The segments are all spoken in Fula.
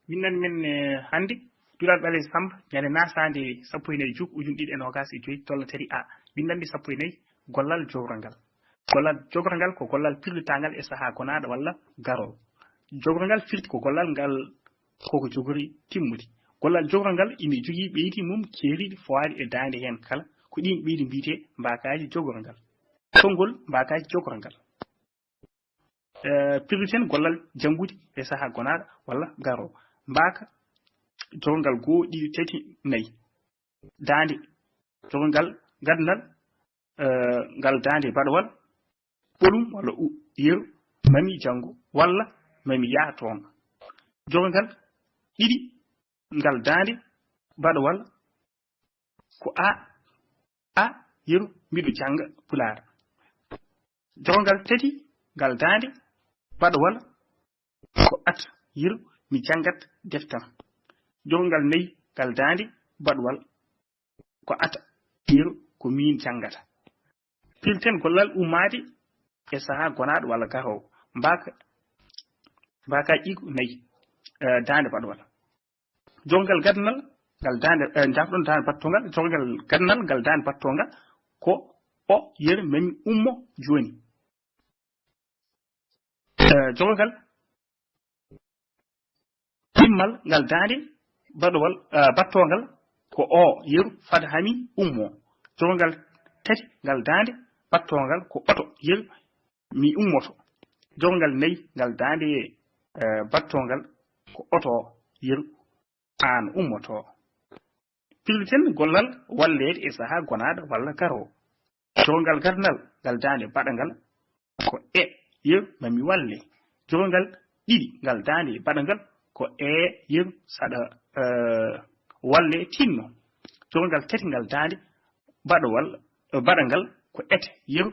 winnan men hande dural bale samba nyane nasande 14 ujun didi en hogas e joyi tollatari a windande 14 gollal jogorngal ko gollal pirlitangal e saha gonada walla garo jogorngal firti ko gollal ngal koko jogori timmudi gollal jogorngal ina jogi beyti mum keeridi foari e dande hen kala ko din beedi biite mbakaji jogorngal tongol mbakaji jogorngal pirliten gollal jangudi e saha gonada walla garo mbaka jogorngal go didi tati nayi dande jogorngal gadnal ngal dande badwal polum walla yeru mami jango walla mami yaa toon jogorngal didi ngal dande badwal ko a yeru mido janga pular jogorngal tati ngal dande badwal ko at yeru mi jangat deftam jogorngal nayi ngal dande badwal ko ata yeru ko min jangata pilten gollal ummaade e saha gonaado walla garowo mbaka igu nayi dande badwal jongal gadnal ngal dande jafdon dande battongal jongal gadnal ngal dande battongal ko o yer memi ummo joni jongal timmal ngal dande badwal battongal ko o yeru fada hami ummo jongal tati ngal dande battongal ko oto yeru mi ummoto jongal nayi ngal dande battongal ko oto yeru an ummoto pilten gollal wallede e saha gonada walla garo jongal garnal ngal dande badangal ko e yeru mami walle jongal didi ngal dande badangal ko e yeru sada walle tinno jongal tati ngal dande badawal badangal ko et yeru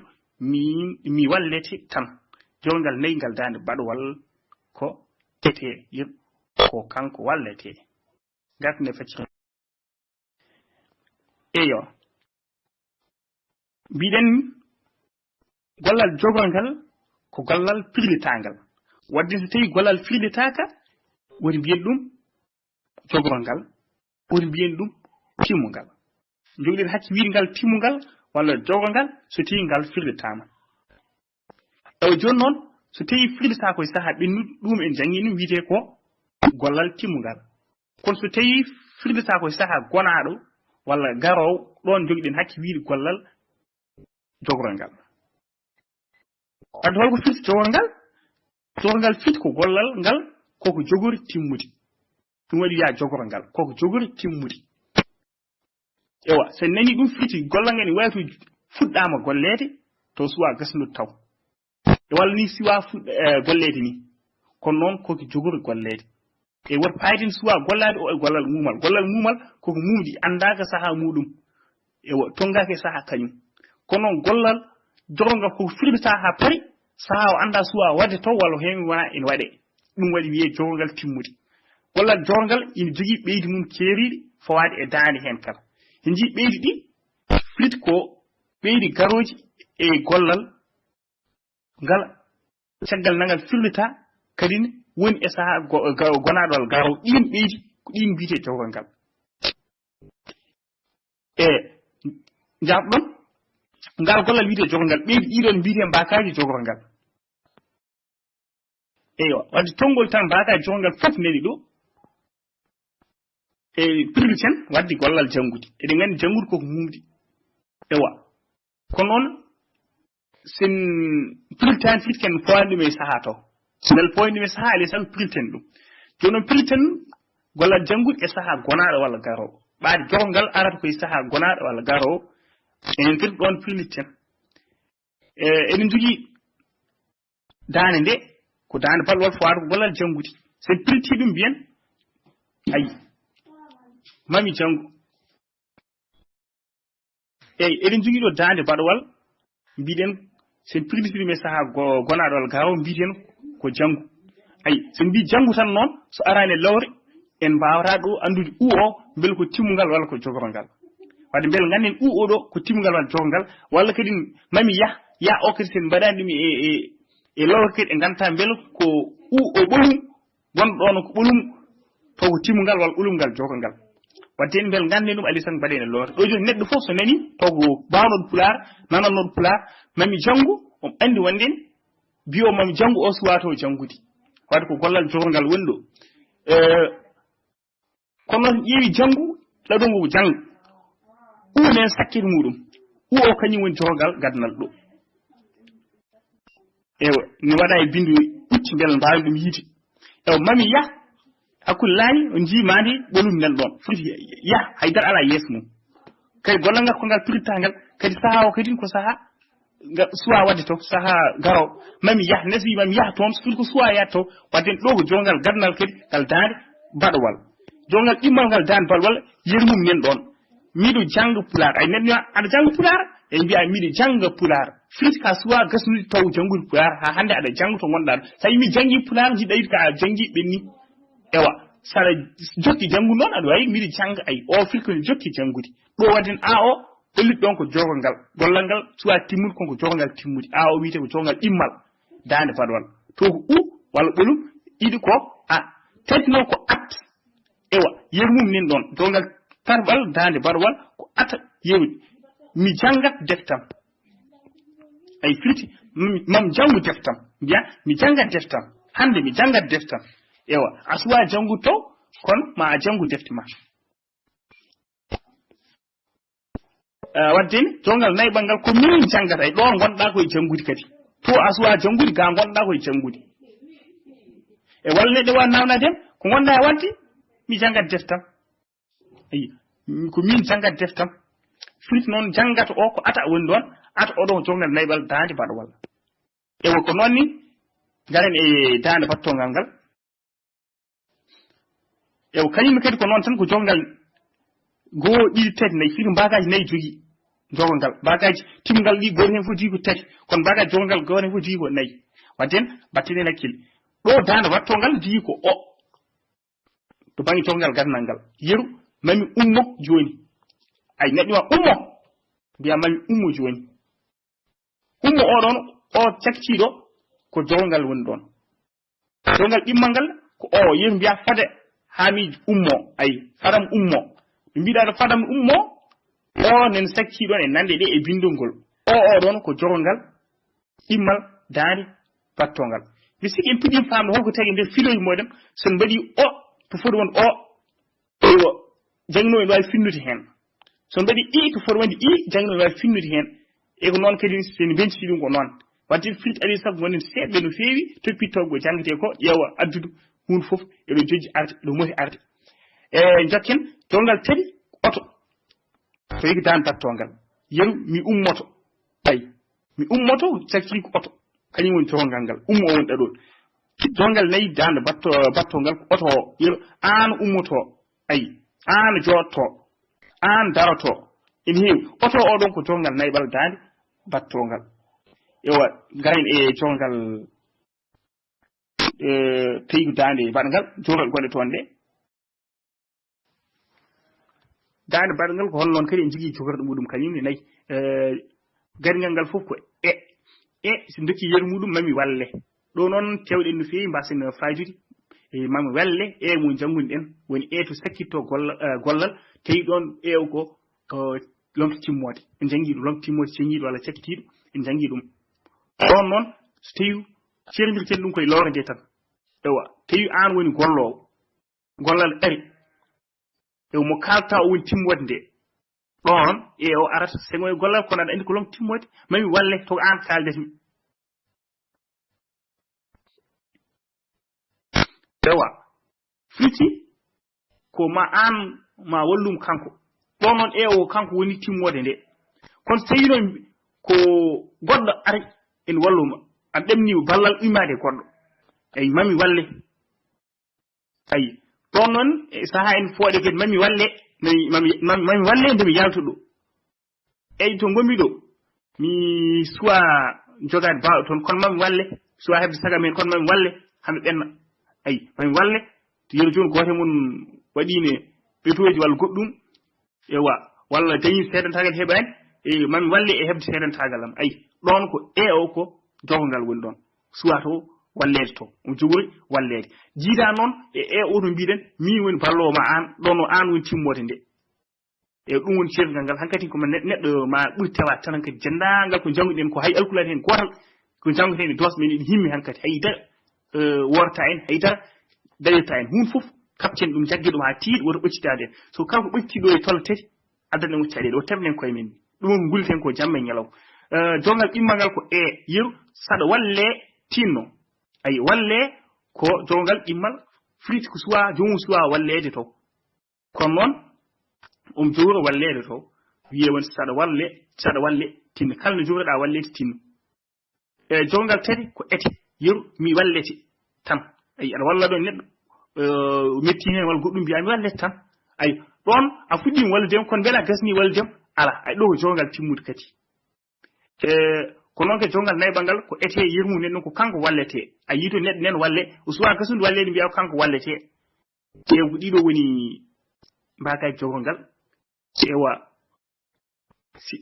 mi wallete tan jongal nayi ngal dande badawal ko ete yeru ko kanko wallete gatne facci eyo biden gollal jogorngal ko gollal pirlitangal wadde so tawi gollal firlitaka woni biyen dum jogorngal woni biyen dum timmungal jogden hacci wiirgal timmungal walla jogorngal so tawi ngal firlitama e joni non so tawi firlita ko saha bennu dum en jangini wiite ko gollal timmungal kon so tawi firlita ko saha gonaado walla garow don jogden hacci wiiri gollal jogorngal wadde holko firti jogorngal firti ko gollal ngal koko jogori timmudi dum wadi ya jogorngal koko jogori timmudi ewa so nani dum firti gollal ngal ni wayto fuddama gollede to suwa gasnu taw e walla ni siwa gollede ni kon non koko jogori gollede e wat paydin suwa gollade o e gollal mumal koko mumdi andaka saha mudum ewa tongake saha kanyum kono gollal jogorngal ko firta ha pari saha o anda suwa wadde to walla hemi wana en wade dum wadi wiye jogorngal timmudi gollal jogorngal ina jogi beydi mum keeridi fawade e daande hen kala hinji beydi di flit ko beydi garoji e gollal ngal caggal nangal firlita kadine woni e saha gonadol garo din beydi ko din biite jogorngal e jabdon ngal gollal wiite jogorngal beydi idon biite mbakaji jogorngal eyo wadde tongol tan mbakaji jogorngal fof nedi do e pirliten wadde gollal jangudi eden ngandi jangudi koko mumdi ewa ko non sen pirlitan fit ken poindi me saha to nel poindi me saha le san pirliten dum jonon pirliten gollal jangudi e saha gonaado walla garo baade jogorngal arata ko e saha gonaado walla garo en kadi don pirliten eden jogi daane nde ko daane balwal faado gollal jangudi sen pirti dum bien ay mami jangu eden jogi do daande badwal biiden sen pirti me saha gonaado walla garo biiden ko jangu ay sen bi jangu tan non so arane lawre en baawra do andude o bel ko timmungal walla ko jogorngal wadde bel gannen o do ko timmungal walla jogorngal walla kadi mami ya o kadi sen badandi mi e lawre kadi e ganta bel ko o bolum gon don ko bolum to ko timungal wal ulumgal jogongal wadde bel gande dum ali san badene lor do joni neddo fof so nani to ko bawno pular nanano pular mami jangu andi wanden biyo mami jangu o suwato jangudi wadde ko gollal jogongal wondo kono yewi jangu ladongo jang men sakkir mudum o kanyum woni jogongal gadnal do ewa ni wada e bindu ucci bel mbaawi dum yiti mami ya akullani on jimandi bolum nan don futi ya haydar ala yesmu kay golanga ko ngal piritangal kadi saha o kadi ko saha suwa wadde to saha garo mami ya nasi mami ya to futi ko suwa ya to wadde do ko jongal gadnal kadi kal daande badwal jongal immal ngal daan balwal yermum nen don mido jang pular ay nenno ada jang pular e bi'a mido jang pular futi ka suwa gasnu taw jangul pular ha hande ada jang to gonda sai mi jangi pular ji dayit ka jangi benni ewa sara jokki jangu non ado ay miɗi janga ay o filko ni jokki jangudi do wadin a o dollit don ko jogongal gollangal suwa timmul ko jogongal timmudi a o wiite ko jogongal immal dande badwal to ko u wala bolum idi ko a tetno ko at ewa yermum nen don jogongal tarbal dande badwal ko ata yewdi mi jangat deftam ay filti mam jangu deftam biya mi jangat deftam hande mi jangat deftam ewa aswa jangu to kon ma jangu defti ma wadde jongal nay bangal ko min jangata e do gonda ko jangudi kadi to aswa jangudi ga gonda ko jangudi e walne de wa nawna dem ko gonda e waddi mi jangat deftam ay ko min jangat deftam fit non jangata o ko ata woni don ata o do jongal naybal daande bad walla e ko nonni garen e daande battongal ngal ew kanyum kadi ko non tan ko jongal go ɗiɗi tati nayi firi bagaji nayi jogi jogongal bagaji timgal ɗi goto hen fof jogi ko tati kono bagaji jogongal goto hen fof jogi ko nayi wadden battinen hakkille ɗo dande wattongal jogi ko o to banggue jogongal gadnal ngal yeru mami ummo joni ay neɗɗo wa ummo mbiya mami ummo joni ummo oɗon o cakkiɗo ko jogongal woni ɗon jogongal ɗimmal ngal ko o yeru mbiya fade hami ummo ay fadam ummo mbiɗa fadam ummo o nen sakki ɗon e nande ɗe e bindolngol o ɗon ko jogongal ɗimmal daari battongal mi sigi en puɗɗi famde holko tagi nder filoji moɗon son mbaɗi o to foti won o ewo jangno en wawi finnude hen son mbaɗi i to foti wonde i jangno en wawi finnude hen e ko noon kadi sen benciti ɗum ko noon wadde filti ari sabu gonen seeɗɓe no fewi toppittogo jangate ko ƴeewa addudu hunde fof eɗo joji arde ɗo moti arde e jokken jongal tati oto to yiki dan battongal yeru mi ummoto ay mi ummoto sakki ko oto kañum woni jongal ngal ummo woni ɗaɗon jongal nayi dande battongal ko oto yeru an ummoto ay an jotto an daroto ina heewi oto oɗon ko jongal naybal dande battongal ewa garen e jongal tawi dande baɗgal jongal gonɗe toon ɗe dande baɗgal ko hol noon kadi en jogui jogorɗo muɗum kañumne nayyi garigal ngal fof ko e so dokki yeru muɗum mami walle ɗo noon tewɗen no fewi mbasen fajude e mami walle e mo janggude ɗen woni e to sakkitto gollal tawi ɗon ew ko lomto timmode en jangui ɗum lomto timmode ceñiɗo walla cakkitiɗo en jangui ɗum ɗon noon so tawi cerdirten ɗum koye lowre nde tan ewa tawi an woni gollowo gollal ari ew mo kalta o woni timmode nde ɗon e o arata sengo e gollal kono aɗa andi ko lomto timmode mami walle to an kaldetmi ewa fiti ko ma an ma wallum kanko ɗon noon e o kanko woni timmode nde kono tawi noon ko goɗɗo ari ene walluma an ɗemnima ballal ummade goɗɗo eyi mami walle ayi ɗon noon e saaha en fooɗe kadi mami walle mami walle ndemi yalto ɗo eyi to gomi ɗo mi suwa jogade bawɗo toon kono mami walle suwa hebde saga men kono mami walle hami ɓenna ayi mami walle to yeru joni goto mum waɗine ɓetoji walla goɗɗum ewa walla dañi seedantagal heɓani e mami walle e hebde seedantagal am ayi ɗon ko e o ko jogongal woni ɗon suwa to wallede to jogori wallede jiida noon e oto mbiɗen min woni ballowo ma an ɗon o an woni timmode nde e ɗum woni cergal ngal hankkadi koma neɗɗo ma ɓuri tewa tan hankkadi dendagal ko jangguɗen ko hay alkulade hen gotal ko janggueten e dos men ene himmi hankkadi haydara worta en haydara dañirta en hunde foof kapten ɗum jaggue ɗum ha tiiɗ woto ɓoccitade en so kala ko ɓocciɗo e tolle tati addana en caɗele o tefnen koye men ɗum on gulliten ko jamma e ñalaw jongal immal ngal ko yeru saɗa walle tinno ayi walle ko jongal immal friti ko suwa jomum suwa wallede to kono noon jogoro wallede to wiye won saɗa walle tinno kala no jogorɗa wallede tinno jongal tati ko ete yeru mi wallete tan ayi aɗa walla ɗon neɗɗo metti hen walla goɗɗum mbiya mi wallete tan ayi ɗon a fuɗɗima walludema kono beela gasni walludema ala ay ɗo ko jongal timmude kadi ko noon ke jongal nayɓal ngal ko ete yermu neɗɗo ko kanko wallete a yii to neɗɗo nen walle o suwa gasude wallede mbiya ko kanko wallete ƴeew ko ɗiɗo woni mbagaji jogol ngal ƴeewa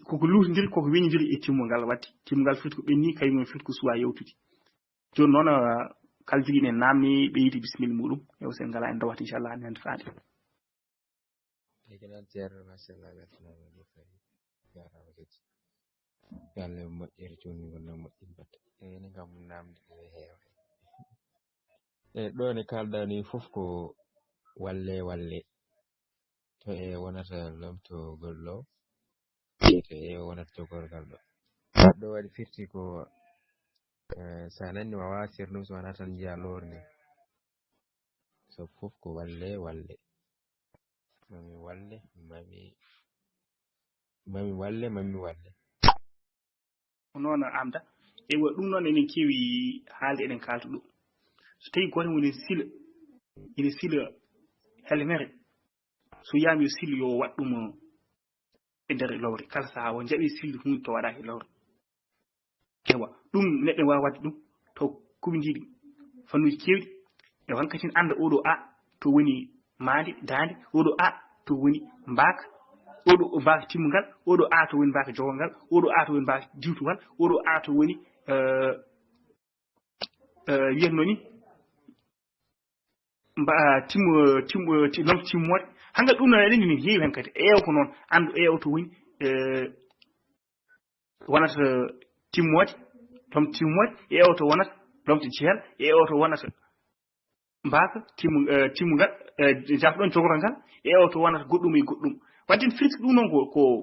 koko lutodiri koko weñodiri e timmu ngal wadde timmu ngal firti ko ɓenni kañum firti ko suwa yewtude joni noon kala joguiɗo en namni ɓeydi bisimilla muɗum ew sen ngala en dawat inchallah hande hande faade yalle moƴƴere joni gonna moƴƴin batte ene kam namde heewa ɗo ne kaldani fof ko walle to e wonata lomtogol ɗo to e wonata jogorgal ɗo ɗo waɗi firti ko sa nanni wawa sirnum so wona tan jiya lorni so fof ko walle mami walle mami walle noon amda ewa ɗum noon enen keewi haalde eɗen kalta ɗo so tawi goto woni ene sila helmere so yiyama yo sila yo waɗ ɗum e nder lowre kala saaha o jaɓi silde hunde to waɗa e lowre ewa ɗum neɗɗo wawa wadde ɗum taw koɓe jiiɗi fannuji kewɗi e hankkadi anda oɗo to woni maande dande oɗo to woni mbaka oɗo mbaka timmugal oɗo to woni mbaka jogolngal oɗo to woni mbaka diwtugal oɗo to woni wiyatno ni lomto timmode hankkadi ɗum noon eɗen ne heewi hen kadi eewa ko noon andu eewa to woni wonata timmode lomto timmode eewa to wonata lomto jeere eewa to wonata mbaka timmugal jafɗon jogorol ngal eewa to wonata goɗɗum e goɗɗum wadde firti ɗum noon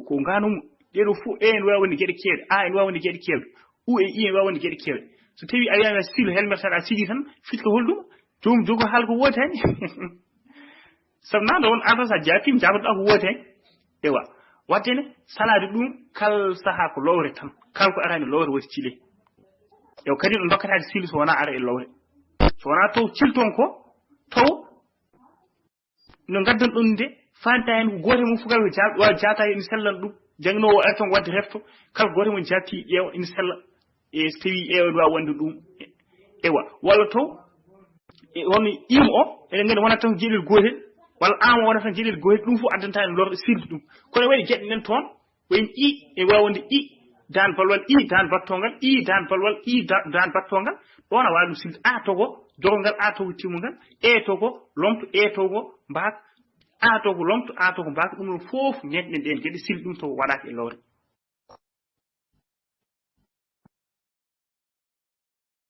ko nganomu ɗeɗo fof ene wawi wonde gueɗe kewɗe ene wawi wonde gueɗe kewɗe u e i ene wawi wonde gueɗe kewɗe so tawi a wiyama silo helmet tan a sigi tan firti holɗum jomum jogo haala ko wooti hen sabu nande won an tan sa japima jabotoɗa ko wooti hen ewa wadde ne salade ɗum kala saaha ko lowre tan kala ko arani lowre woti cile ewa kadi no dokkatade silo so wona ara e lowre so wona taw cilton ko taw no gaddan ɗon nde fanta hen ko goto mum fugal ko wawi jata ene sellan ɗum jangnowo ari ton wadde refto kala goto mum jatti ƴeewa ene sella e so tawi ƴeewa ne wawi wonde ɗum ewa walla taw hono ima o eɗen gandi wonata tan jeeɗel gotel walla ama wonata tan jeeɗel gotel ɗum fof addanta en lorde sirde ɗum kono waɗi gueɗe nen toon wayno e wawi wonde dan balwal dan battogal dan balwal dan battogal ɗon a wawi ɗum silde togo jogolngal togo timmugal togo lomto togo mbaka togo lomto togo mbaka ɗum ɗon fof ñetɗen ɗen gueɗe silde ɗum to waɗaka e lowre